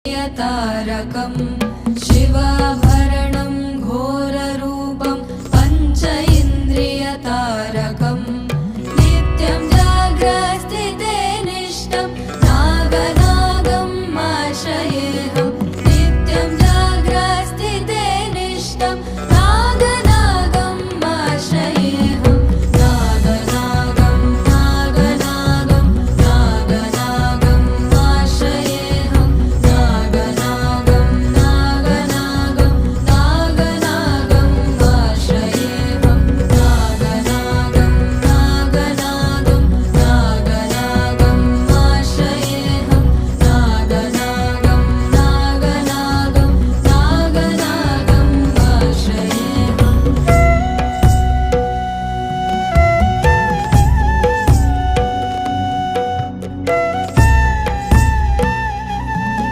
तारकं शिवाभरणं घोररूपं पंच इन्द्रियतारकं नित्यं जाग्रत्स्थिते निष्ठं नागनागम् आश्रयेऽहम्